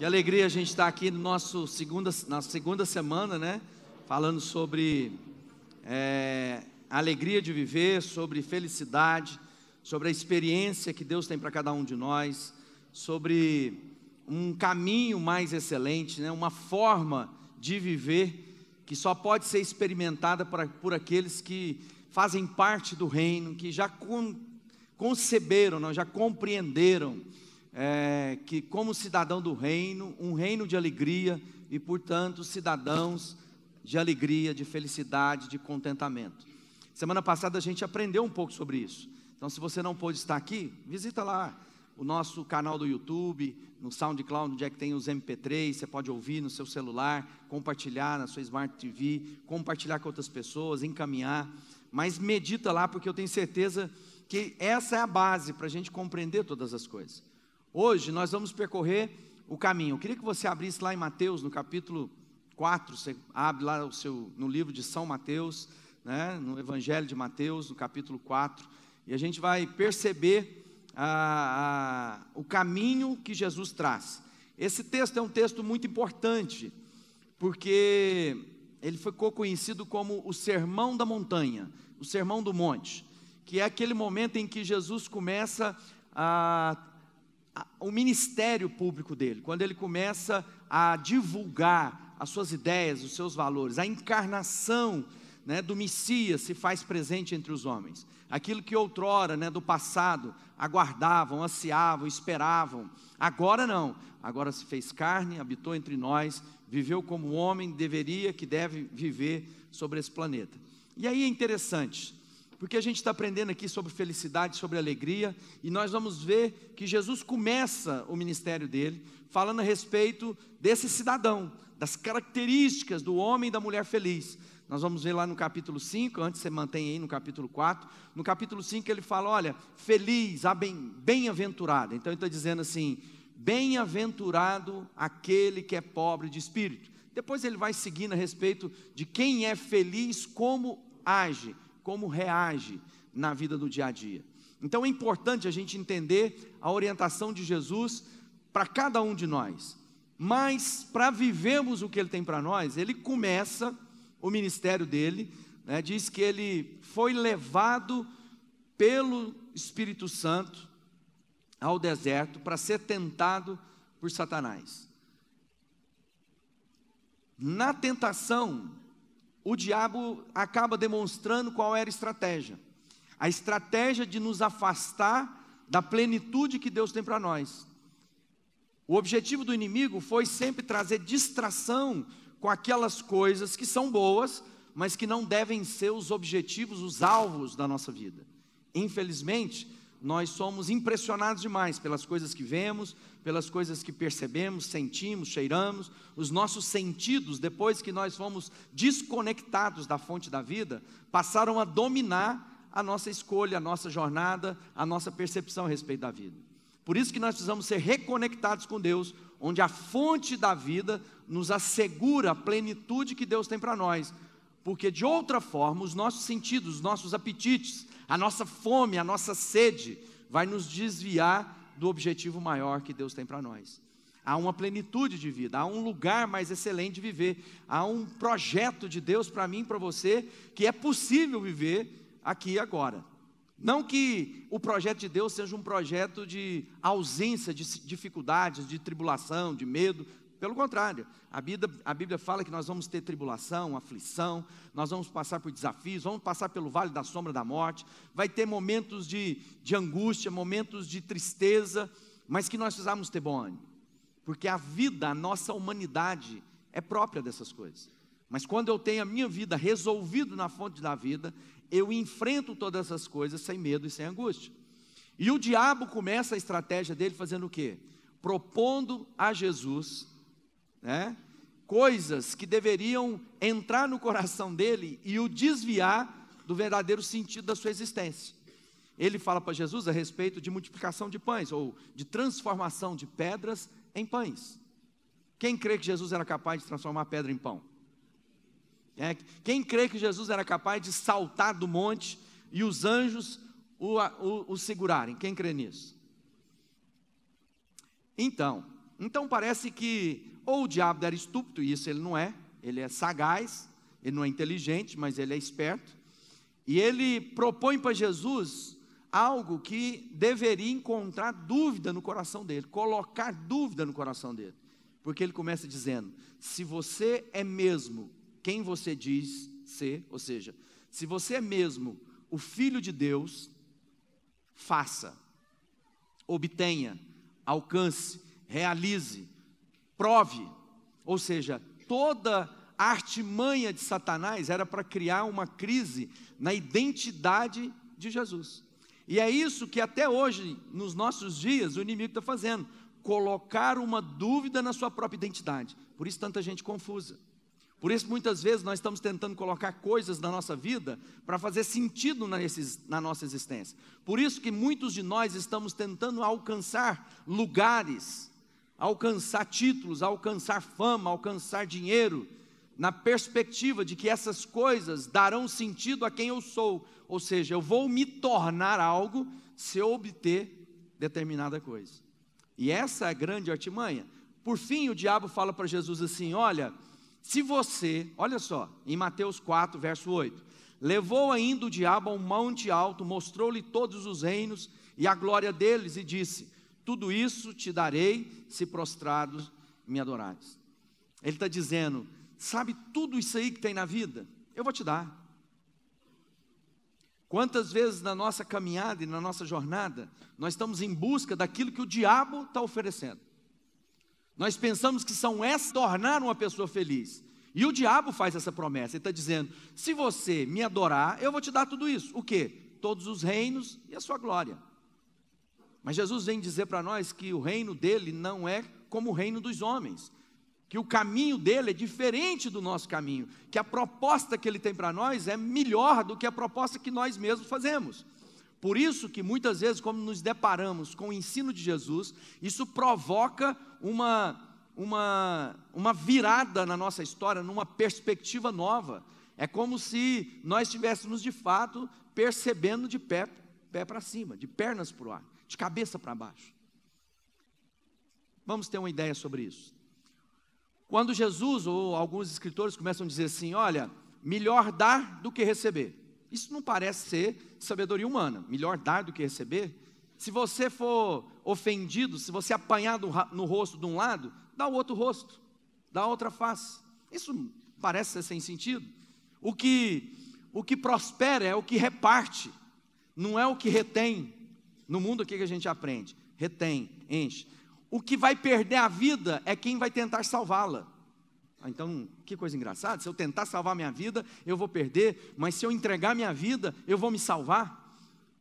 Que alegria a gente estar aqui na segunda semana, né? Falando sobre a alegria de viver, sobre felicidade, sobre a experiência que Deus tem para cada um de nós, sobre um caminho mais excelente, né? Uma forma de viver que só pode ser experimentada por aqueles que fazem parte do reino, que já conceberam, não, já compreenderam que como cidadão do reino, um reino de alegria e portanto cidadãos de alegria, de felicidade, de contentamento. Semana passada a gente aprendeu um pouco sobre isso. Então, se você não pôde estar aqui, visita lá o nosso canal do YouTube, no SoundCloud, onde é que tem os MP3, você pode ouvir no seu celular, compartilhar na sua Smart TV, compartilhar com outras pessoas, encaminhar, mas medita lá, porque eu tenho certeza que essa é a base para a gente compreender todas as coisas. Hoje nós vamos percorrer o caminho. Eu queria que você abrisse lá em Mateus, no capítulo 4, você abre lá no livro de São Mateus, né, no Evangelho de Mateus, no capítulo 4, e a gente vai perceber o caminho que Jesus traz. Esse texto é um texto muito importante, porque ele ficou conhecido como o Sermão da Montanha, o Sermão do Monte, que é aquele momento em que Jesus começa o ministério público dele, quando ele começa a divulgar as suas ideias, os seus valores, a encarnação, né, do Messias se faz presente entre os homens. Aquilo que outrora, né, do passado, aguardavam, ansiavam, esperavam, agora não, agora se fez carne, habitou entre nós, viveu como o homem deveria, que deve viver sobre esse planeta. E aí é interessante, porque a gente está aprendendo aqui sobre felicidade, sobre alegria, e nós vamos ver que Jesus começa o ministério dele, falando a respeito desse cidadão, das características do homem e da mulher feliz. Nós vamos ver lá no capítulo 5, antes você mantém aí no capítulo 4, no capítulo 5 ele fala, olha, feliz, bem-aventurado, então ele está dizendo assim, bem-aventurado aquele que é pobre de espírito. Depois ele vai seguindo a respeito de quem é feliz, como age, como reage na vida do dia a dia. Então é importante a gente entender a orientação de Jesus para cada um de nós, mas para vivermos o que Ele tem para nós, Ele começa o ministério dele, né, diz que Ele foi levado pelo Espírito Santo ao deserto para ser tentado por Satanás. Na tentação, o diabo acaba demonstrando qual era a estratégia de nos afastar da plenitude que Deus tem para nós. O objetivo do inimigo foi sempre trazer distração com aquelas coisas que são boas, mas que não devem ser os objetivos, os alvos da nossa vida. Infelizmente, nós somos impressionados demais pelas coisas que vemos, pelas coisas que percebemos, sentimos, cheiramos. Os nossos sentidos, depois que nós fomos desconectados da fonte da vida, passaram a dominar a nossa escolha, a nossa jornada, a nossa percepção a respeito da vida. Por isso que nós precisamos ser reconectados com Deus, onde a fonte da vida nos assegura a plenitude que Deus tem para nós, porque de outra forma os nossos sentidos, os nossos apetites, a nossa fome, a nossa sede vai nos desviar do objetivo maior que Deus tem para nós. Há uma plenitude de vida, há um lugar mais excelente de viver, há um projeto de Deus para mim e para você, que é possível viver aqui e agora. Não que o projeto de Deus seja um projeto de ausência de dificuldades, de tribulação, de medo. Pelo contrário, a Bíblia fala que nós vamos ter tribulação, aflição, nós vamos passar por desafios, vamos passar pelo vale da sombra da morte, vai ter momentos de angústia, momentos de tristeza, mas que nós precisamos ter bom ânimo, porque a vida, a nossa humanidade é própria dessas coisas. Mas quando eu tenho a minha vida resolvida na fonte da vida, eu enfrento todas essas coisas sem medo e sem angústia. E o diabo começa a estratégia dele fazendo o quê? Propondo a Jesus, né, coisas que deveriam entrar no coração dele e o desviar do verdadeiro sentido da sua existência. Ele fala para Jesus a respeito de multiplicação de pães, ou de transformação de pedras em pães. Quem crê que Jesus era capaz de transformar pedra em pão? Quem crê que Jesus era capaz de saltar do monte e os anjos o segurarem? Quem crê nisso? Então, Então parece que ou o diabo era estúpido, e isso ele é sagaz, ele não é inteligente, mas ele é esperto, e ele propõe para Jesus algo que deveria encontrar dúvida no coração dele, colocar dúvida no coração dele, porque ele começa dizendo: se você é mesmo quem você diz ser, ou seja, se você é mesmo o Filho de Deus, faça, obtenha, alcance, realize, prove. Ou seja, toda a artimanha de Satanás era para criar uma crise na identidade de Jesus. E é isso que até hoje, nos nossos dias, o inimigo está fazendo, colocar uma dúvida na sua própria identidade. Por isso tanta gente confusa. Por isso muitas vezes nós estamos tentando colocar coisas na nossa vida para fazer sentido na nossa existência. Por isso que muitos de nós estamos tentando alcançar lugares, alcançar títulos, alcançar fama, alcançar dinheiro, na perspectiva de que essas coisas darão sentido a quem eu sou. Ou seja, eu vou me tornar algo se eu obter determinada coisa. E essa é a grande artimanha. Por fim, o diabo fala para Jesus assim: olha, se você, olha só, em Mateus 4, verso 8, levou ainda o diabo a um monte alto, mostrou-lhe todos os reinos e a glória deles, e disse: tudo isso te darei, se prostrados me adorares. Ele está dizendo: sabe tudo isso aí que tem na vida? Eu vou te dar. Quantas vezes na nossa caminhada e na nossa jornada, nós estamos em busca daquilo que o diabo está oferecendo. Nós pensamos que são essas tornar uma pessoa feliz. E o diabo faz essa promessa. Ele está dizendo: se você me adorar, eu vou te dar tudo isso. O quê? Todos os reinos e a sua glória. Mas Jesus vem dizer para nós que o reino dele não é como o reino dos homens, que o caminho dele é diferente do nosso caminho, que a proposta que ele tem para nós é melhor do que a proposta que nós mesmos fazemos. Por isso que muitas vezes, quando nos deparamos com o ensino de Jesus, isso provoca uma virada na nossa história, numa perspectiva nova. É como se nós estivéssemos de fato percebendo de pé para cima, de pernas para o ar, de cabeça para baixo. Vamos ter uma ideia sobre isso. Quando Jesus ou alguns escritores começam a dizer assim: olha, melhor dar do que receber. Isso não parece ser sabedoria humana. Melhor dar do que receber. Se você for ofendido, se você apanhar no rosto de um lado, dá o outro rosto, dá a outra face. Isso parece ser sem sentido. O que prospera é o que reparte, não é o que retém. No mundo, o que a gente aprende? Retém, enche. O que vai perder a vida é quem vai tentar salvá-la. Então, que coisa engraçada: se eu tentar salvar minha vida, eu vou perder, mas se eu entregar minha vida, eu vou me salvar.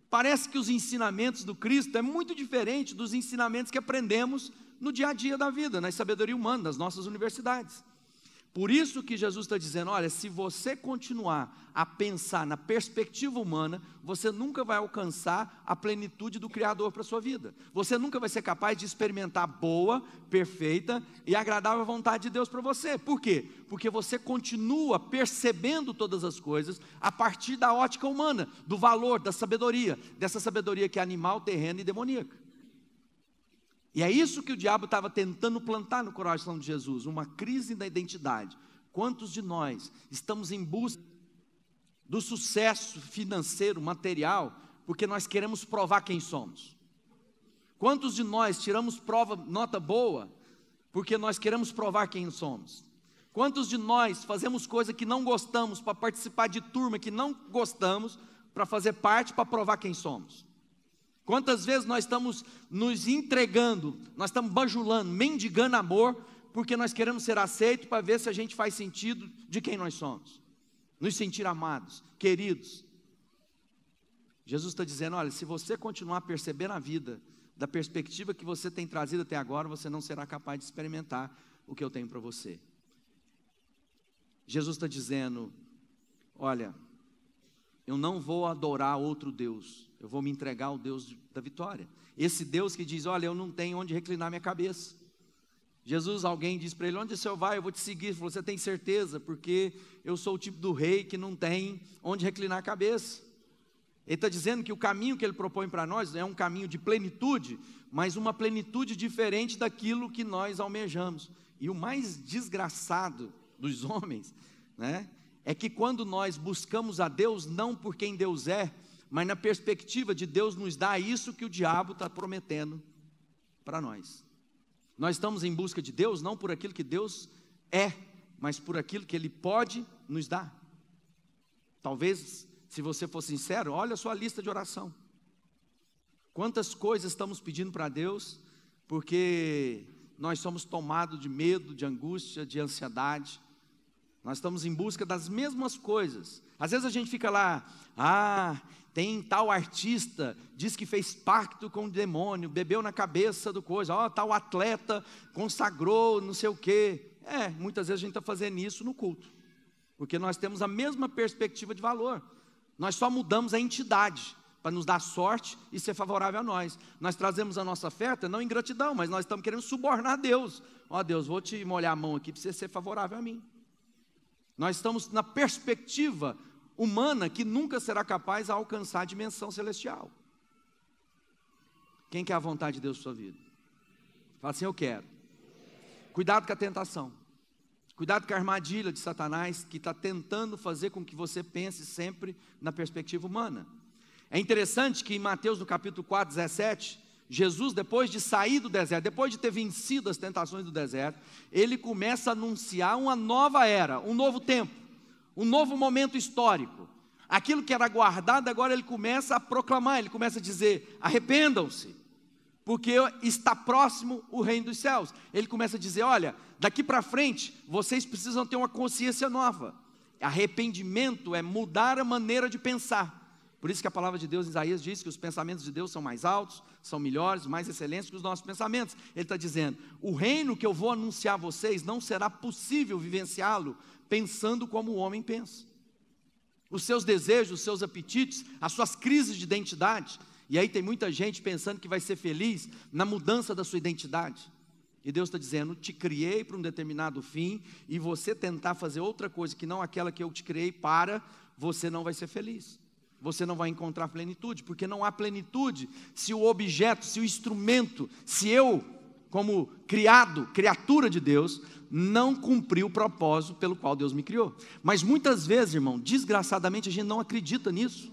Parece que os ensinamentos do Cristo é muito diferente dos ensinamentos que aprendemos no dia a dia da vida, na sabedoria humana, das nossas universidades. Por isso que Jesus está dizendo: olha, se você continuar a pensar na perspectiva humana, você nunca vai alcançar a plenitude do Criador para a sua vida. Você nunca vai ser capaz de experimentar a boa, perfeita e agradável vontade de Deus para você. Por quê? Porque você continua percebendo todas as coisas a partir da ótica humana, do valor, da sabedoria, dessa sabedoria que é animal, terrena e demoníaca. E é isso que o diabo estava tentando plantar no coração de Jesus, uma crise da identidade. Quantos de nós estamos em busca do sucesso financeiro, material, porque nós queremos provar quem somos? Quantos de nós tiramos nota boa, porque nós queremos provar quem somos? Quantos de nós fazemos coisa que não gostamos para participar de turma que não gostamos, para fazer parte, para provar quem somos? Quantas vezes nós estamos nos entregando, nós estamos bajulando, mendigando amor, porque nós queremos ser aceitos para ver se a gente faz sentido de quem nós somos, nos sentir amados, queridos. Jesus está dizendo: olha, se você continuar a perceber na vida, da perspectiva que você tem trazido até agora, você não será capaz de experimentar o que eu tenho para você. Jesus está dizendo: olha, eu não vou adorar outro Deus, eu vou me entregar ao Deus da vitória. Esse Deus que diz: olha, eu não tenho onde reclinar minha cabeça. Jesus, alguém diz para ele: onde o senhor vai? Eu vou te seguir. Ele falou: você tem certeza? Porque eu sou o tipo do rei que não tem onde reclinar a cabeça. Ele está dizendo que o caminho que ele propõe para nós é um caminho de plenitude, mas uma plenitude diferente daquilo que nós almejamos. E o mais desgraçado dos homens, né, é que quando nós buscamos a Deus, não por quem Deus é, mas na perspectiva de Deus nos dar isso que o diabo está prometendo para nós. Nós estamos em busca de Deus, não por aquilo que Deus é, mas por aquilo que Ele pode nos dar. Talvez, se você for sincero, olha a sua lista de oração. Quantas coisas estamos pedindo para Deus, porque nós somos tomados de medo, de angústia, de ansiedade. Nós estamos em busca das mesmas coisas. Às vezes a gente fica lá, tem tal artista, diz que fez pacto com o demônio, bebeu na cabeça do coisa, tal atleta consagrou não sei o quê. Muitas vezes a gente está fazendo isso no culto, porque nós temos a mesma perspectiva de valor. Nós só mudamos a entidade, para nos dar sorte e ser favorável a nós. Nós trazemos a nossa oferta, não em gratidão, mas nós estamos querendo subornar Deus. Deus, vou te molhar a mão aqui para você ser favorável a mim. Nós estamos na perspectiva humana que nunca será capaz de alcançar a dimensão celestial. Quem quer a vontade de Deus na sua vida? Fala assim, eu quero. Cuidado com a tentação. Cuidado com a armadilha de Satanás, que está tentando fazer com que você pense sempre na perspectiva humana. É interessante que em Mateus, no capítulo 4, 17, Jesus, depois de sair do deserto, depois de ter vencido as tentações do deserto, ele começa a anunciar uma nova era, um novo tempo, um novo momento histórico. Aquilo que era guardado, agora ele começa a proclamar, ele começa a dizer, arrependam-se, porque está próximo o reino dos céus. Ele começa a dizer, olha, daqui para frente, vocês precisam ter uma consciência nova. Arrependimento é mudar a maneira de pensar. Por isso que a palavra de Deus em Isaías diz que os pensamentos de Deus são mais altos, são melhores, mais excelentes que os nossos pensamentos. Ele está dizendo, o reino que eu vou anunciar a vocês, não será possível vivenciá-lo pensando como o homem pensa. Os seus desejos, os seus apetites, as suas crises de identidade. E aí tem muita gente pensando que vai ser feliz na mudança da sua identidade. E Deus está dizendo, te criei para um determinado fim, e você tentar fazer outra coisa que não aquela que eu te criei para, você não vai ser feliz. Você não vai encontrar plenitude, porque não há plenitude se o objeto, se o instrumento, se eu, como criatura de Deus, não cumprir o propósito pelo qual Deus me criou. Mas muitas vezes, irmão, desgraçadamente a gente não acredita nisso.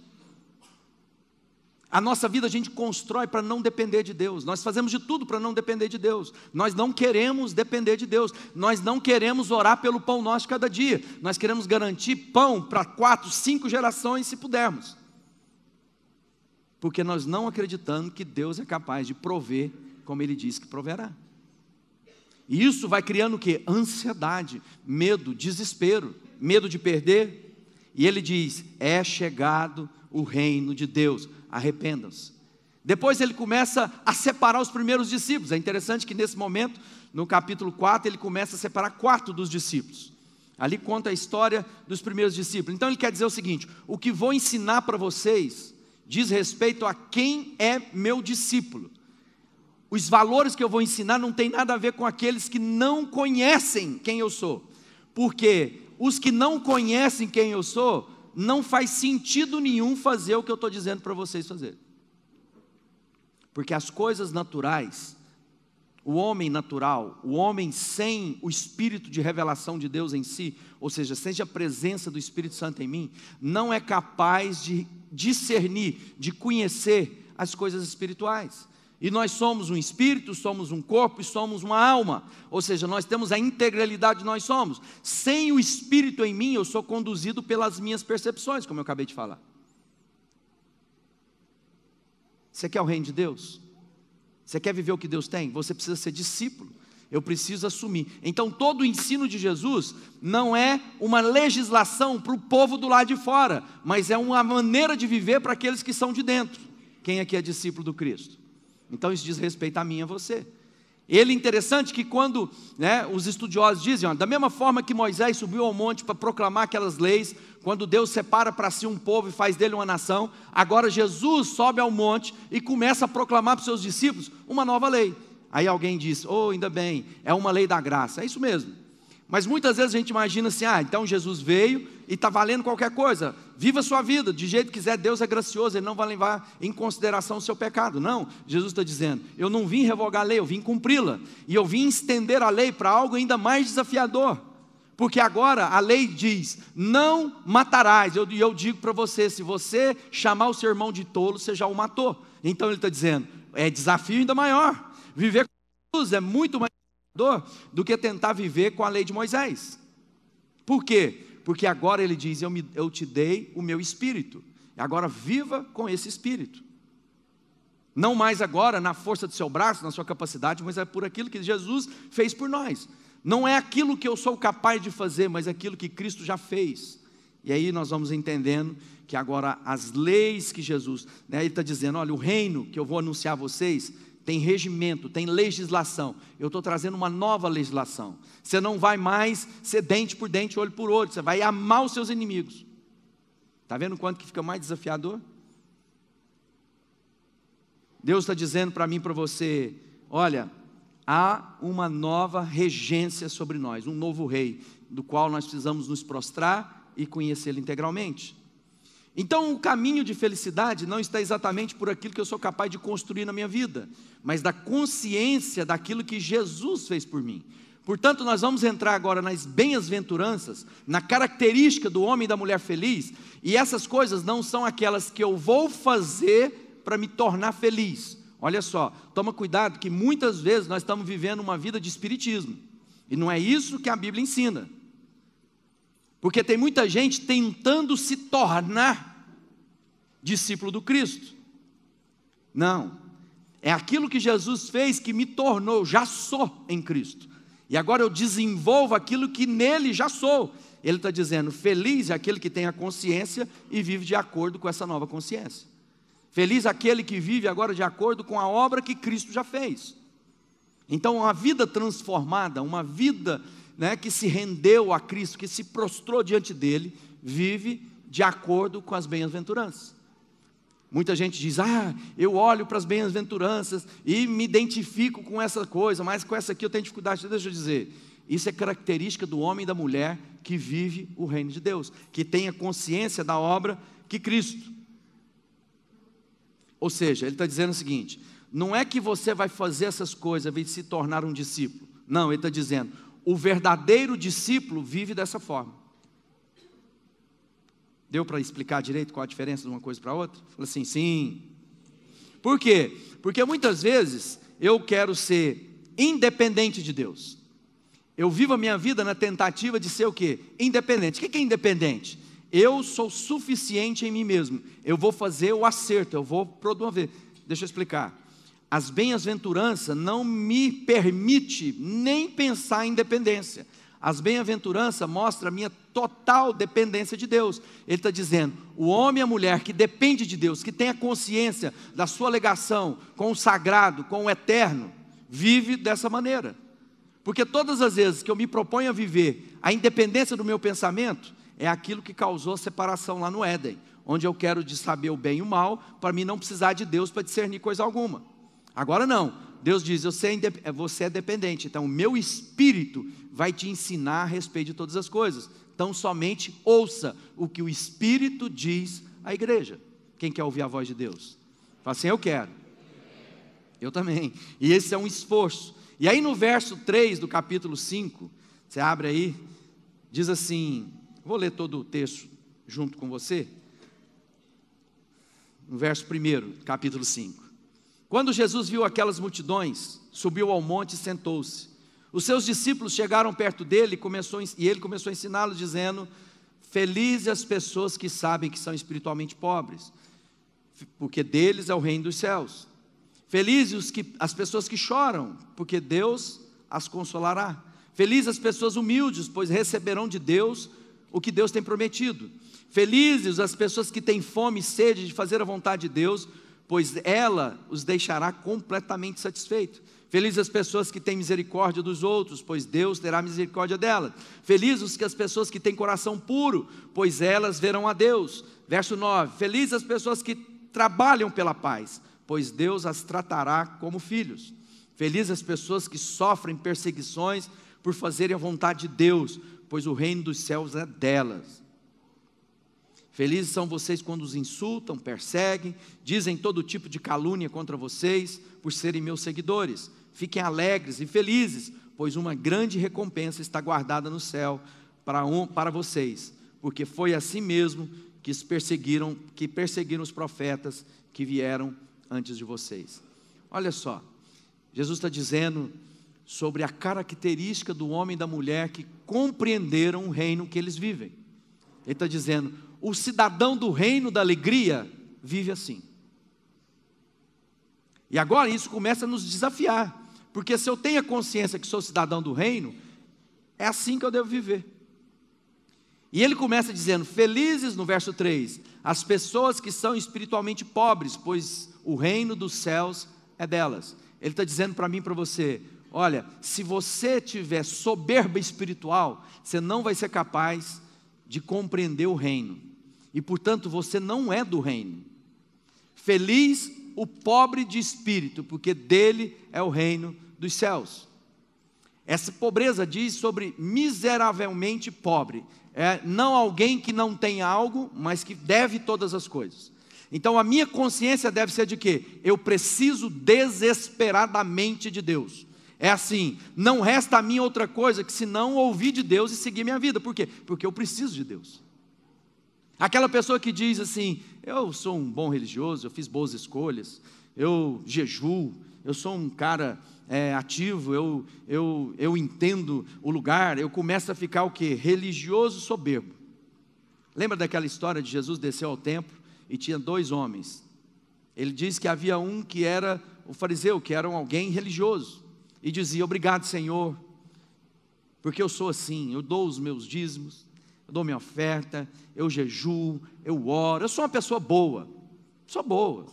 A nossa vida a gente constrói para não depender de Deus. Nós fazemos de tudo para não depender de Deus. Nós não queremos depender de Deus. Nós não queremos orar pelo pão nosso de cada dia. Nós queremos garantir pão para 4, 5 gerações se pudermos. Porque nós não acreditamos que Deus é capaz de prover como Ele disse que proverá. E isso vai criando o quê? Ansiedade, medo, desespero, medo de perder. E Ele diz, é chegado o reino de Deus, arrependam-se. Depois ele começa a separar os primeiros discípulos. É interessante que nesse momento, no capítulo 4, ele começa a separar 4 dos discípulos. Ali conta a história dos primeiros discípulos. Então ele quer dizer o seguinte, o que vou ensinar para vocês diz respeito a quem é meu discípulo. Os valores que eu vou ensinar não tem nada a ver com aqueles que não conhecem quem eu sou. Porque os que não conhecem quem eu sou, não faz sentido nenhum fazer o que eu estou dizendo para vocês fazer. Porque as coisas naturais, o homem natural, o homem sem o espírito de revelação de Deus em si, ou seja, sem a presença do Espírito Santo em mim, não é capaz de discernir, de conhecer as coisas espirituais. E nós somos um espírito, somos um corpo e somos uma alma. Ou seja, nós temos a integralidade de nós somos. Sem o espírito em mim, eu sou conduzido pelas minhas percepções, como eu acabei de falar. Você quer o reino de Deus? Você quer viver o que Deus tem? Você precisa ser discípulo. Eu preciso assumir. Então todo o ensino de Jesus não é uma legislação para o povo do lado de fora, mas é uma maneira de viver para aqueles que são de dentro. Quem aqui é discípulo do Cristo? Então isso diz respeito a mim e a você. Ele é interessante que quando os estudiosos dizem, da mesma forma que Moisés subiu ao monte para proclamar aquelas leis, quando Deus separa para si um povo e faz dele uma nação, agora Jesus sobe ao monte e começa a proclamar para os seus discípulos uma nova lei. Aí alguém diz, ainda bem, é uma lei da graça. É isso mesmo. Mas muitas vezes a gente imagina assim, então Jesus veio e está valendo qualquer coisa, viva a sua vida, de jeito que quiser, Deus é gracioso, Ele não vai levar em consideração o seu pecado. Não, Jesus está dizendo, eu não vim revogar a lei, eu vim cumpri-la, e eu vim estender a lei para algo ainda mais desafiador, porque agora a lei diz, não matarás, e eu digo para você, se você chamar o seu irmão de tolo, você já o matou. Então Ele está dizendo, é desafio ainda maior, viver com Jesus é muito mais do que tentar viver com a lei de Moisés. Por quê? Porque agora Ele diz, eu te dei o meu espírito, agora viva com esse espírito, não mais agora na força do seu braço, na sua capacidade, mas é por aquilo que Jesus fez por nós. Não é aquilo que eu sou capaz de fazer, mas aquilo que Cristo já fez. E aí nós vamos entendendo que agora as leis que Jesus, Ele está dizendo, olha, o reino que eu vou anunciar a vocês, tem regimento, tem legislação, eu estou trazendo uma nova legislação, você não vai mais ser dente por dente, olho por olho, você vai amar os seus inimigos. Está vendo quanto que fica mais desafiador? Deus está dizendo para mim e para você, olha, há uma nova regência sobre nós, um novo rei, do qual nós precisamos nos prostrar e conhecê-lo integralmente. Então o caminho de felicidade não está exatamente por aquilo que eu sou capaz de construir na minha vida, mas da consciência daquilo que Jesus fez por mim. Portanto, nós vamos entrar agora nas bem-aventuranças, na característica do homem e da mulher feliz, e essas coisas não são aquelas que eu vou fazer para me tornar feliz. Olha só, toma cuidado que muitas vezes nós estamos vivendo uma vida de espiritismo, e não é isso que a Bíblia ensina. Porque tem muita gente tentando se tornar discípulo do Cristo. Não, é aquilo que Jesus fez que me tornou, já sou em Cristo. E agora eu desenvolvo aquilo que nele já sou. Ele está dizendo, feliz é aquele que tem a consciência e vive de acordo com essa nova consciência. Feliz é aquele que vive agora de acordo com a obra que Cristo já fez. Então uma vida transformada, uma vida que se rendeu a Cristo, que se prostrou diante dele, vive de acordo com as bem-aventuranças. Muita gente diz, eu olho para as bem-aventuranças e me identifico com essa coisa, mas com essa aqui eu tenho dificuldade. Deixa eu dizer, isso é característica do homem e da mulher que vive o reino de Deus, que tem a consciência da obra que Cristo. Ou seja, ele está dizendo o seguinte, não é que você vai fazer essas coisas, vai se tornar um discípulo. Não, ele está dizendo, o verdadeiro discípulo vive dessa forma. Deu para explicar direito qual a diferença de uma coisa para outra? Falei assim, sim. Por quê? Porque muitas vezes eu quero ser independente de Deus. Eu vivo a minha vida na tentativa de ser o quê? Independente. O que é independente? Eu sou suficiente em mim mesmo. Eu vou fazer o acerto, eu vou promover. Deixa eu explicar. As bem-aventuranças não me permite nem pensar em dependência. As bem-aventuranças mostram a minha total dependência de Deus. Ele está dizendo, o homem e a mulher que depende de Deus, que tem a consciência da sua ligação com o sagrado, com o eterno, vive dessa maneira. Porque todas as vezes que eu me proponho a viver a independência do meu pensamento, é aquilo que causou separação lá no Éden, onde eu quero de saber o bem e o mal, para mim não precisar de Deus para discernir coisa alguma. Agora não, Deus diz, você é dependente, então o meu espírito vai te ensinar a respeito de todas as coisas. Então somente ouça o que o Espírito diz à igreja. Quem quer ouvir a voz de Deus? Fala assim, eu quero. Eu também. E esse é um esforço. E aí no verso 3 do capítulo 5, você abre aí, diz assim, vou ler todo o texto junto com você. No verso 1, capítulo 5. Quando Jesus viu aquelas multidões, subiu ao monte e sentou-se. Os seus discípulos chegaram perto dele e ele começou a ensiná-los, dizendo, felizes as pessoas que sabem que são espiritualmente pobres, porque deles é o reino dos céus. Felizes as pessoas que choram, porque Deus as consolará. Felizes as pessoas humildes, pois receberão de Deus o que Deus tem prometido. Felizes as pessoas que têm fome e sede de fazer a vontade de Deus, pois ela os deixará completamente satisfeitos. Felizes as pessoas que têm misericórdia dos outros, pois Deus terá misericórdia delas. Felizes as pessoas que têm coração puro, pois elas verão a Deus. Verso 9, felizes as pessoas que trabalham pela paz, pois Deus as tratará como filhos. Felizes as pessoas que sofrem perseguições por fazerem a vontade de Deus, pois o reino dos céus é delas. Felizes são vocês quando os insultam, perseguem, dizem todo tipo de calúnia contra vocês, por serem meus seguidores. Fiquem alegres e felizes, pois uma grande recompensa está guardada no céu para vocês, porque foi assim mesmo que perseguiram os profetas que vieram antes de vocês. Olha só, Jesus está dizendo sobre a característica do homem e da mulher que compreenderam o reino que eles vivem. Ele está dizendo, o cidadão do reino da alegria vive assim. E agora isso começa a nos desafiar, porque se eu tenho a consciência que sou cidadão do reino, é assim que eu devo viver. E ele começa dizendo, felizes, no verso 3, as pessoas que são espiritualmente pobres, pois o reino dos céus é delas. Ele está dizendo para mim e para você, olha, se você tiver soberba espiritual, você não vai ser capaz de compreender o reino, e portanto você não é do reino. Feliz o pobre de espírito, porque dele é o reino dos céus. Essa pobreza diz sobre miseravelmente pobre, não alguém que não tem algo, mas que deve todas as coisas. Então a minha consciência deve ser de quê? Eu preciso desesperadamente de Deus. É assim, não resta a mim outra coisa que senão ouvir de Deus e seguir minha vida. Por quê? Porque eu preciso de Deus. Aquela pessoa que diz assim, eu sou um bom religioso, eu fiz boas escolhas, eu jejuo, eu sou um cara ativo, eu entendo o lugar, eu começo a ficar o quê? Religioso soberbo. Lembra daquela história de Jesus desceu ao templo e tinha 2 homens. Ele diz que havia um que era o fariseu, que era alguém religioso, e dizia, obrigado Senhor, porque eu sou assim, eu dou os meus dízimos, eu dou minha oferta, eu jejuo, eu oro, eu sou uma pessoa boa, sou boa,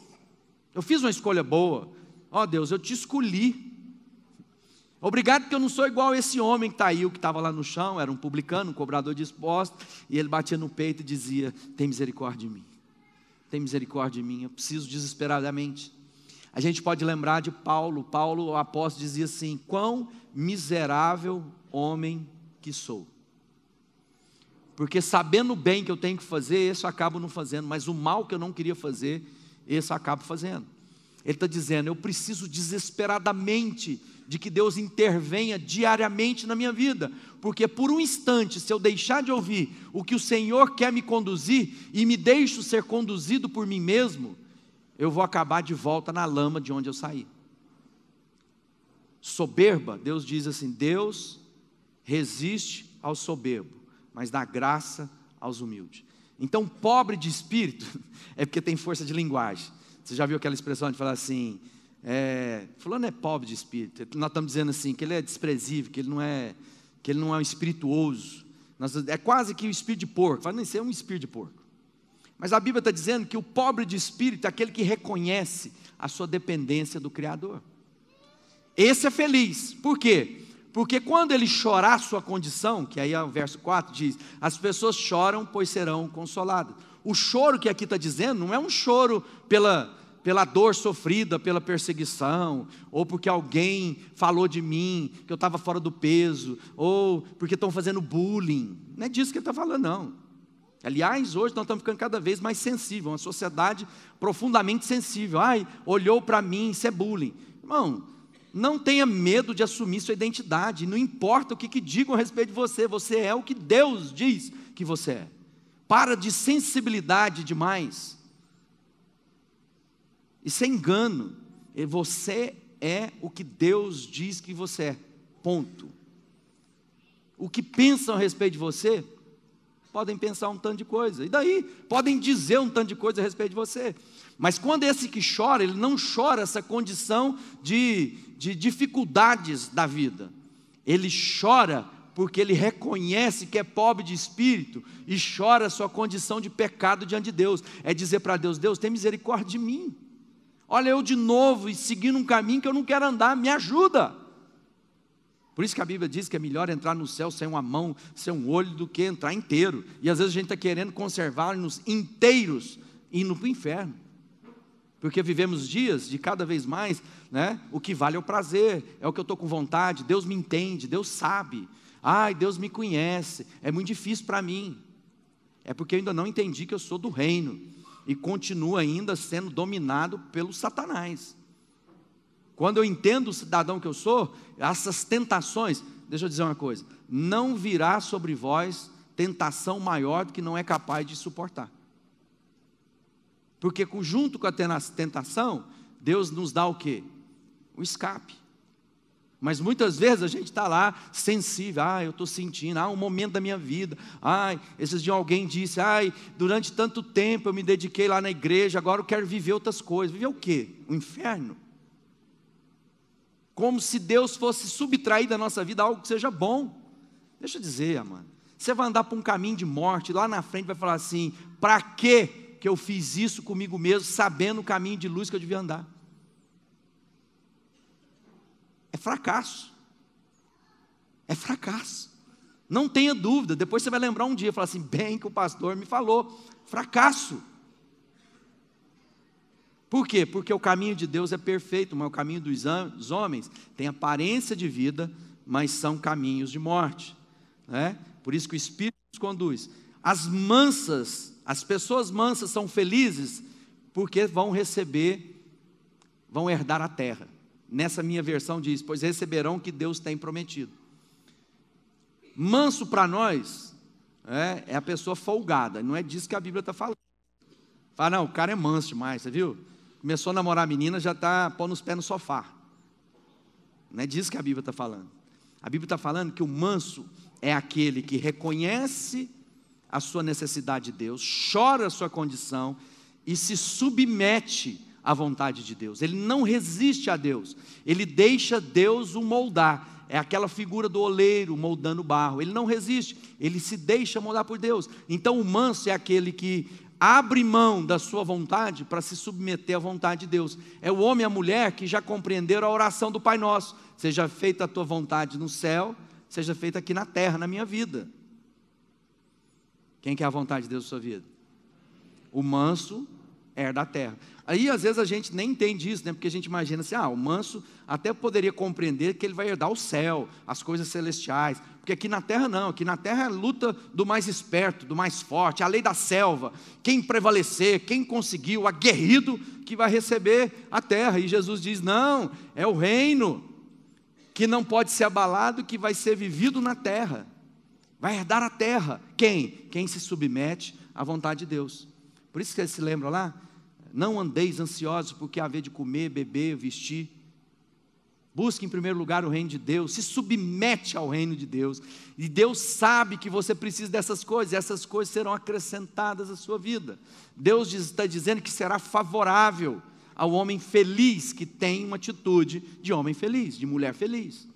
eu fiz uma escolha boa, ó Deus, eu te escolhi, obrigado que eu não sou igual a esse homem que está aí, o que estava lá no chão, era um publicano, um cobrador de impostos, e ele batia no peito e dizia, tem misericórdia de mim, tem misericórdia de mim, eu preciso desesperadamente. A gente pode lembrar de Paulo, o apóstolo dizia assim, quão miserável homem que sou, porque sabendo bem que eu tenho que fazer, esse eu acabo não fazendo, mas o mal que eu não queria fazer, esse eu acabo fazendo. Ele está dizendo, eu preciso desesperadamente de que Deus intervenha diariamente na minha vida, porque por um instante, se eu deixar de ouvir o que o Senhor quer me conduzir, e me deixo ser conduzido por mim mesmo, eu vou acabar de volta na lama de onde eu saí. Soberba, Deus diz assim, Deus resiste ao soberbo, mas dá graça aos humildes. Então, pobre de espírito, é porque tem força de linguagem. Você já viu aquela expressão de falar assim, fulano é pobre de espírito, nós estamos dizendo assim, que ele é desprezível, que ele não é um espirituoso, é quase que o espírito de porco, fala, não, isso é um espírito de porco. Mas a Bíblia está dizendo que o pobre de espírito é aquele que reconhece a sua dependência do Criador. Esse é feliz, por quê? Porque quando ele chorar a sua condição, que aí o verso 4 diz, as pessoas choram pois serão consoladas. O choro que aqui está dizendo não é um choro pela dor sofrida, pela perseguição, ou porque alguém falou de mim, que eu estava fora do peso, ou porque estão fazendo bullying. Não é disso que ele está falando, não. Aliás, hoje nós estamos ficando cada vez mais sensíveis, uma sociedade profundamente sensível. Ai, olhou para mim, isso é bullying. Irmão, não tenha medo de assumir sua identidade, não importa o que digam a respeito de você, você é o que Deus diz que você é. Para de sensibilidade demais. Isso é engano. Você é o que Deus diz que você é. Ponto. O que pensam a respeito de você, podem pensar um tanto de coisa. E daí? Podem dizer um tanto de coisa a respeito de você. Mas quando esse que chora, ele não chora essa condição de dificuldades da vida. Ele chora porque ele reconhece que é pobre de espírito e chora a sua condição de pecado diante de Deus. É dizer para Deus, Deus, tem misericórdia de mim. Olha eu de novo e seguindo um caminho que eu não quero andar, me ajuda. Por isso que a Bíblia diz que é melhor entrar no céu sem uma mão, sem um olho, do que entrar inteiro. E às vezes a gente está querendo conservar-nos inteiros, indo para o inferno. Porque vivemos dias de cada vez mais, né? O que vale é o prazer, é o que eu estou com vontade, Deus me entende, Deus sabe, ai, Deus me conhece, é muito difícil para mim. É porque eu ainda não entendi que eu sou do reino, e continuo ainda sendo dominado pelo Satanás. Quando eu entendo o cidadão que eu sou, essas tentações, deixa eu dizer uma coisa, não virá sobre vós tentação maior do que não é capaz de suportar. Porque junto com a tentação, Deus nos dá o quê? O escape. Mas muitas vezes a gente está lá sensível, eu estou sentindo, um momento da minha vida, esses dias alguém disse, durante tanto tempo eu me dediquei lá na igreja, agora eu quero viver outras coisas. Viver o quê? O inferno? Como se Deus fosse subtrair da nossa vida algo que seja bom. Deixa eu dizer, amado, você vai andar por um caminho de morte, lá na frente vai falar assim, para quê que eu fiz isso comigo mesmo, sabendo o caminho de luz que eu devia andar? É fracasso. É fracasso. Não tenha dúvida, depois você vai lembrar um dia, falar assim, bem que o pastor me falou, fracasso. Por quê? Porque o caminho de Deus é perfeito, mas o caminho dos homens tem aparência de vida, mas são caminhos de morte, né? Por isso que o Espírito nos conduz. As pessoas mansas são felizes, porque vão herdar a terra. Nessa minha versão diz, pois receberão o que Deus tem prometido. Manso para nós, é a pessoa folgada, não é disso que a Bíblia está falando. Fala, não, o cara é manso demais, você viu? Começou a namorar a menina, já está pondo os pés no sofá. Não é disso que a Bíblia está falando. A Bíblia está falando que o manso é aquele que reconhece a sua necessidade de Deus, chora a sua condição e se submete à vontade de Deus. Ele não resiste a Deus, ele deixa Deus o moldar. É aquela figura do oleiro moldando o barro. Ele não resiste, ele se deixa moldar por Deus. Então o manso é aquele que abre mão da sua vontade para se submeter à vontade de Deus. É o homem e a mulher que já compreenderam a oração do Pai Nosso. Seja feita a tua vontade no céu, seja feita aqui na terra, na minha vida. Quem quer a vontade de Deus na sua vida? O manso herda a terra. Aí às vezes a gente nem entende isso, né? Porque a gente imagina assim, o manso até poderia compreender que ele vai herdar o céu, as coisas celestiais, porque aqui na terra não, aqui na terra é a luta do mais esperto, do mais forte, a lei da selva, quem prevalecer, quem conseguir, o aguerrido que vai receber a terra. E Jesus diz, não, é o reino que não pode ser abalado, que vai ser vivido na terra, vai herdar a terra. Quem? Quem se submete à vontade de Deus. Por isso que você se lembra lá, não andeis ansiosos por que haver de comer, beber, vestir. Busque em primeiro lugar o reino de Deus, se submete ao reino de Deus, e Deus sabe que você precisa dessas coisas, e essas coisas serão acrescentadas à sua vida. Deus está dizendo que será favorável ao homem feliz, que tem uma atitude de homem feliz, de mulher feliz.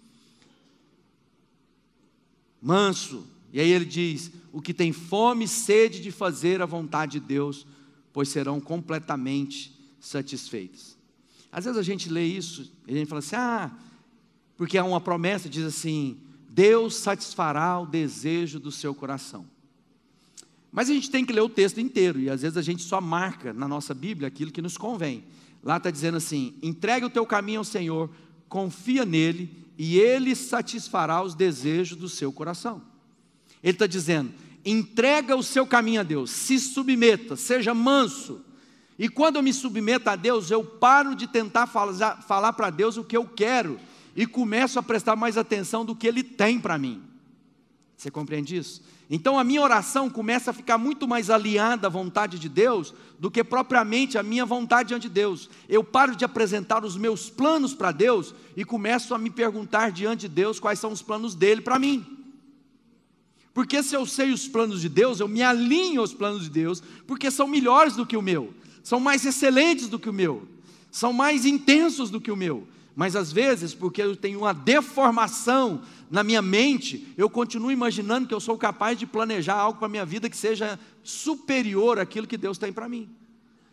Manso, e aí ele diz, o que tem fome e sede de fazer a vontade de Deus, pois serão completamente satisfeitos. Às vezes a gente lê isso, e a gente fala assim, porque há uma promessa, diz assim, Deus satisfará o desejo do seu coração. Mas a gente tem que ler o texto inteiro, e às vezes a gente só marca na nossa Bíblia aquilo que nos convém. Lá está dizendo assim, entrega o teu caminho ao Senhor, confia nele, e ele satisfará os desejos do seu coração. Ele está dizendo, entrega o seu caminho a Deus, se submeta, seja manso. E quando eu me submeto a Deus, eu paro de tentar falar para Deus o que eu quero, e começo a prestar mais atenção do que Ele tem para mim. Você compreende isso? Então a minha oração começa a ficar muito mais alinhada à vontade de Deus, do que propriamente a minha vontade diante de Deus. Eu paro de apresentar os meus planos para Deus, e começo a me perguntar diante de Deus, quais são os planos dEle para mim. Porque se eu sei os planos de Deus, eu me alinho aos planos de Deus, porque são melhores do que o meu, são mais excelentes do que o meu, são mais intensos do que o meu. Mas às vezes, porque eu tenho uma deformação na minha mente, eu continuo imaginando que eu sou capaz de planejar algo para a minha vida que seja superior àquilo que Deus tem para mim.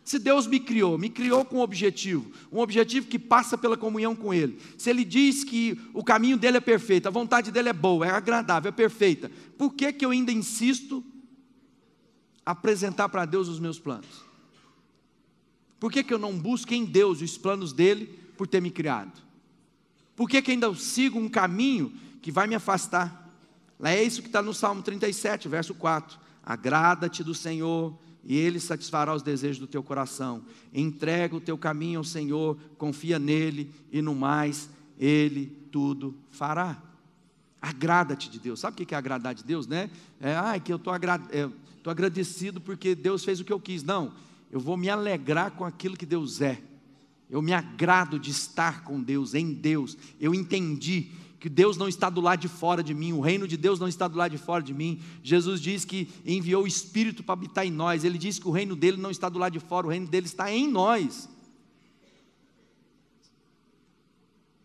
Se Deus me criou com um objetivo que passa pela comunhão com Ele. Se Ele diz que o caminho dEle é perfeito, a vontade dEle é boa, é agradável, é perfeita, por que que eu ainda insisto em apresentar para Deus os meus planos? Por que eu não busco em Deus os planos dele por ter me criado? Por que ainda sigo um caminho que vai me afastar? Lá é isso que está no Salmo 37, verso 4. Agrada-te do Senhor, e Ele satisfará os desejos do teu coração. Entrega o teu caminho ao Senhor, confia nele, e no mais, Ele tudo fará. Agrada-te de Deus. Sabe o que é agradar de Deus, né? Que eu estou agradecido porque Deus fez o que eu quis. Não, eu vou me alegrar com aquilo que Deus é. Eu me agrado de estar com Deus, em Deus. Eu entendi que Deus não está do lado de fora de mim, o reino de Deus não está do lado de fora de mim. Jesus diz que enviou o Espírito para habitar em nós. Ele diz que o reino dele não está do lado de fora, o reino dele está em nós.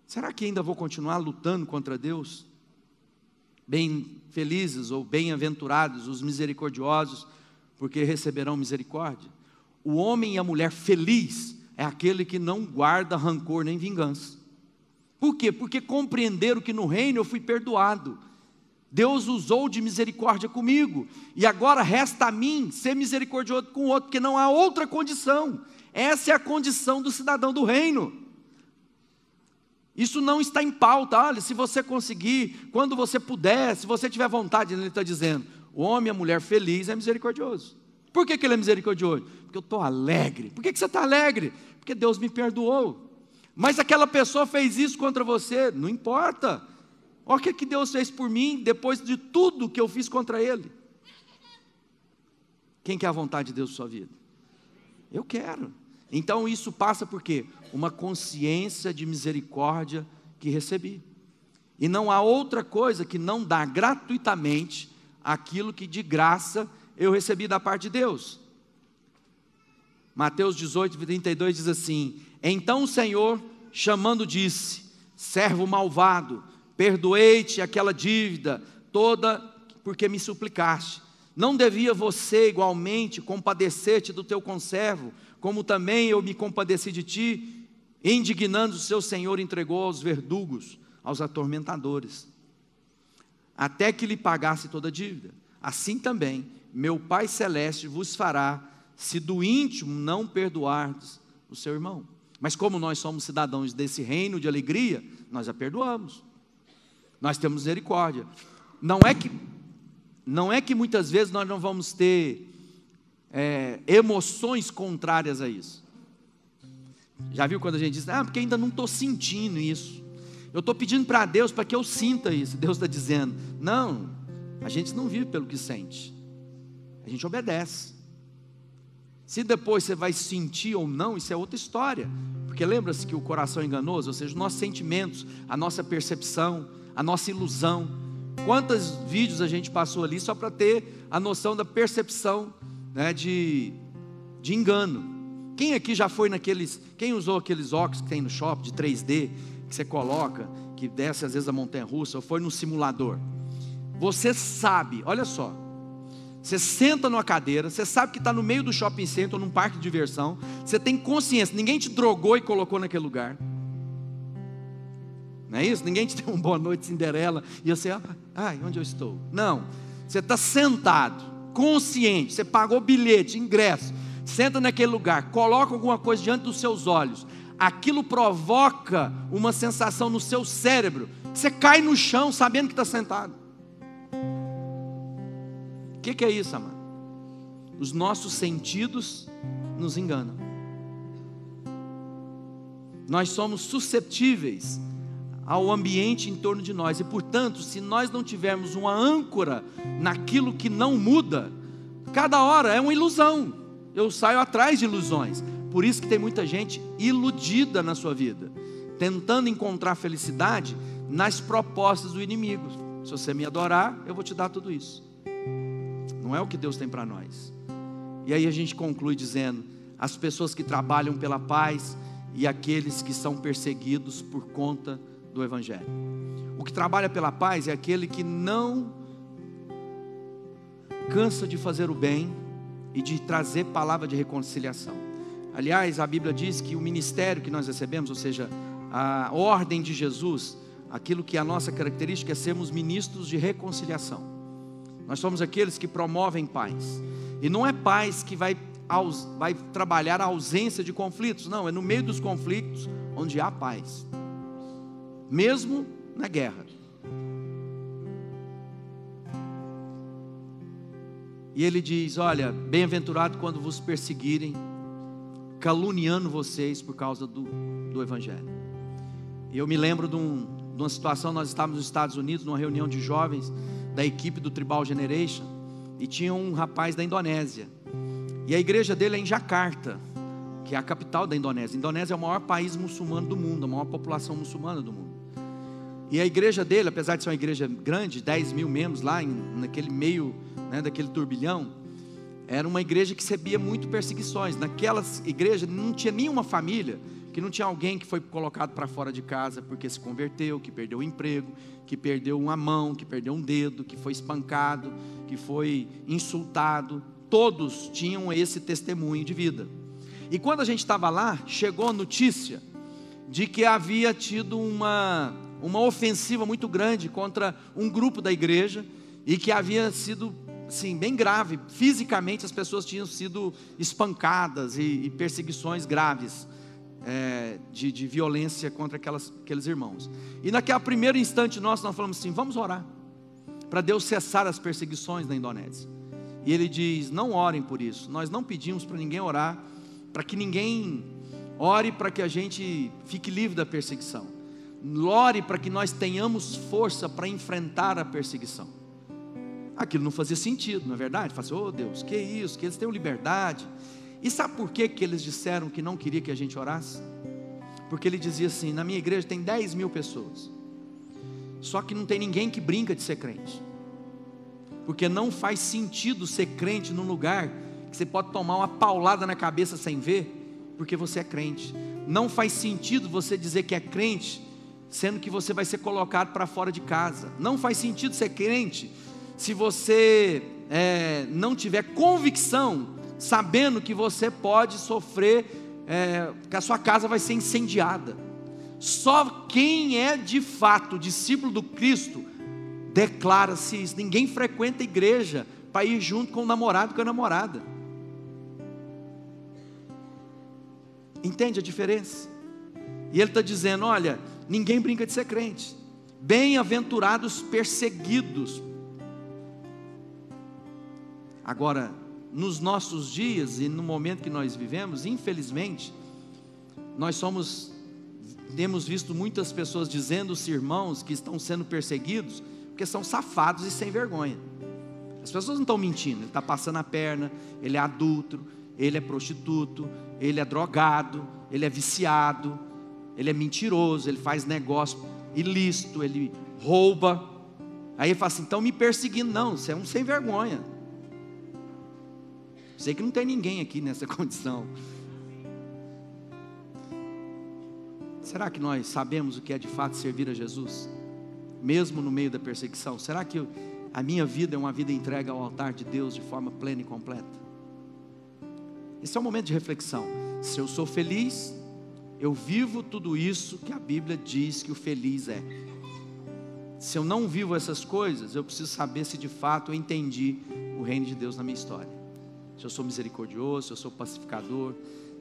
Será que ainda vou continuar lutando contra Deus? Bem felizes ou bem-aventurados os misericordiosos, porque receberão misericórdia. O homem e a mulher feliz é aquele que não guarda rancor nem vingança. Por quê? Porque compreenderam que no reino eu fui perdoado. Deus usou de misericórdia comigo, e agora resta a mim ser misericordioso com o outro, porque não há outra condição. Essa é a condição do cidadão do reino. Isso não está em pauta. Olha, se você conseguir, quando você puder, se você tiver vontade, ele está dizendo, o homem e a mulher feliz é misericordioso. Por que ele é misericordioso? Porque eu estou alegre. Por que você está alegre? Porque Deus me perdoou. Mas aquela pessoa fez isso contra você, não importa. Olha o que Deus fez por mim, depois de tudo que eu fiz contra Ele. Quem quer a vontade de Deus na sua vida? Eu quero. Então isso passa por quê? Uma consciência de misericórdia que recebi. E não há outra coisa que não dá gratuitamente aquilo que de graça eu recebi da parte de Deus. Mateus 18, 32 diz assim, então o Senhor, chamando, disse, servo malvado, perdoei-te aquela dívida toda porque me suplicaste. Não devia você igualmente compadecer-te do teu conservo, como também eu me compadeci de ti? Indignando o seu Senhor, entregou aos verdugos, aos atormentadores, até que lhe pagasse toda a dívida. Assim também, meu Pai Celeste vos fará, se do íntimo não perdoardes o seu irmão. Mas como nós somos cidadãos desse reino de alegria, nós a perdoamos. Nós temos misericórdia. Não é que muitas vezes nós não vamos ter emoções contrárias a isso. Já viu quando a gente diz, porque ainda não estou sentindo isso. Eu estou pedindo para Deus para que eu sinta isso. Deus está dizendo, não, a gente não vive pelo que sente. A gente obedece. Se depois você vai sentir ou não, isso é outra história. Porque lembra-se que o coração é enganoso, ou seja, os nossos sentimentos, a nossa percepção, a nossa ilusão. Quantos vídeos a gente passou ali só para ter a noção da percepção, né, de engano. Quem aqui já foi quem usou aqueles óculos que tem no shopping de 3D, que você coloca, que desce às vezes a montanha-russa, ou foi no simulador? Você sabe, olha só, você senta numa cadeira, você sabe que está no meio do shopping center ou num parque de diversão, você tem consciência, ninguém te drogou e colocou naquele lugar. Não é isso? Ninguém te deu uma boa noite Cinderela e você, onde eu estou? Não, você está sentado, consciente, você pagou bilhete, ingresso, senta naquele lugar, coloca alguma coisa diante dos seus olhos, aquilo provoca uma sensação no seu cérebro, você cai no chão sabendo que está sentado. O que é isso, amado? Os nossos sentidos nos enganam. Nós somos suscetíveis ao ambiente em torno de nós, e portanto, se nós não tivermos uma âncora naquilo que não muda, cada hora é uma ilusão. Eu saio atrás de ilusões. Por isso que tem muita gente iludida na sua vida, tentando encontrar felicidade nas propostas do inimigo. Se você me adorar, eu vou te dar tudo isso. Não é o que Deus tem para nós. E aí a gente conclui dizendo, as pessoas que trabalham pela paz e aqueles que são perseguidos por conta do Evangelho. O que trabalha pela paz é aquele que não cansa de fazer o bem e de trazer palavra de reconciliação. Aliás, a Bíblia diz que o ministério que nós recebemos, ou seja, a ordem de Jesus, aquilo que é a nossa característica é sermos ministros de reconciliação. Nós somos aqueles que promovem paz. E não é paz que vai vai trabalhar a ausência de conflitos. Não, é no meio dos conflitos onde há paz, mesmo na guerra. E ele diz: olha, bem-aventurado quando vos perseguirem, caluniando vocês por causa do Evangelho. E eu me lembro de uma situação, nós estávamos nos Estados Unidos, numa reunião de jovens da equipe do Tribal Generation, e tinha um rapaz da Indonésia, e a igreja dele é em Jakarta, que é a capital da Indonésia. A Indonésia é o maior país muçulmano do mundo, a maior população muçulmana do mundo. E a igreja dele, apesar de ser uma igreja grande, 10 mil membros lá, naquele meio, né, daquele turbilhão, era uma igreja que recebia muito perseguições. Naquela igreja não tinha nenhuma família que não tinha alguém que foi colocado para fora de casa porque se converteu, que perdeu o emprego, que perdeu uma mão, que perdeu um dedo, que foi espancado, que foi insultado. Todos tinham esse testemunho de vida. E quando a gente estava lá, chegou a notícia de que havia tido uma ofensiva muito grande contra um grupo da igreja, e que havia sido, assim, bem grave. Fisicamente as pessoas tinham sido espancadas e perseguições graves, de violência contra aqueles irmãos. E naquele primeiro instante nós falamos assim: vamos orar para Deus cessar as perseguições na Indonésia. E ele diz: não orem por isso. Nós não pedimos para ninguém orar, para que ninguém ore para que a gente fique livre da perseguição. Ore para que nós tenhamos força para enfrentar a perseguição. Aquilo não fazia sentido, não é verdade? Fala assim: oh Deus, que isso, que eles tenham liberdade. E sabe por que eles disseram que não queria que a gente orasse? Porque ele dizia assim: na minha igreja tem 10 mil pessoas, só que não tem ninguém que brinca de ser crente, porque não faz sentido ser crente num lugar que você pode tomar uma paulada na cabeça sem ver, porque você é crente. Não faz sentido você dizer que é crente, sendo que você vai ser colocado para fora de casa. Não faz sentido ser crente se você não tiver convicção, sabendo que você pode sofrer, que a sua casa vai ser incendiada. Só quem é de fato discípulo do Cristo declara-se isso. Ninguém frequenta a igreja para ir junto com o namorado, com a namorada. Entende a diferença? E ele está dizendo: olha, ninguém brinca de ser crente. Bem-aventurados perseguidos. Agora, nos nossos dias e no momento que nós vivemos, infelizmente, temos visto muitas pessoas dizendo, os irmãos que estão sendo perseguidos, porque são safados e sem vergonha. As pessoas não estão mentindo. Ele está passando a perna, ele é adúltero, ele é prostituto, ele é drogado, ele é viciado, ele é mentiroso, ele faz negócio ilícito, ele rouba. Aí ele fala assim: estão me perseguindo. Não, você é um sem vergonha. Sei que não tem ninguém aqui nessa condição. Será que nós sabemos o que é de fato servir a Jesus, mesmo no meio da perseguição? Será que a minha vida é uma vida entregue ao altar de Deus de forma plena e completa? Esse é um momento de reflexão. Se eu sou feliz, eu vivo tudo isso que a Bíblia diz que o feliz é. Se eu não vivo essas coisas, eu preciso saber se de fato eu entendi o reino de Deus na minha história. Se eu sou misericordioso, se eu sou pacificador,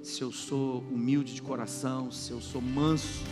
se eu sou humilde de coração, se eu sou manso,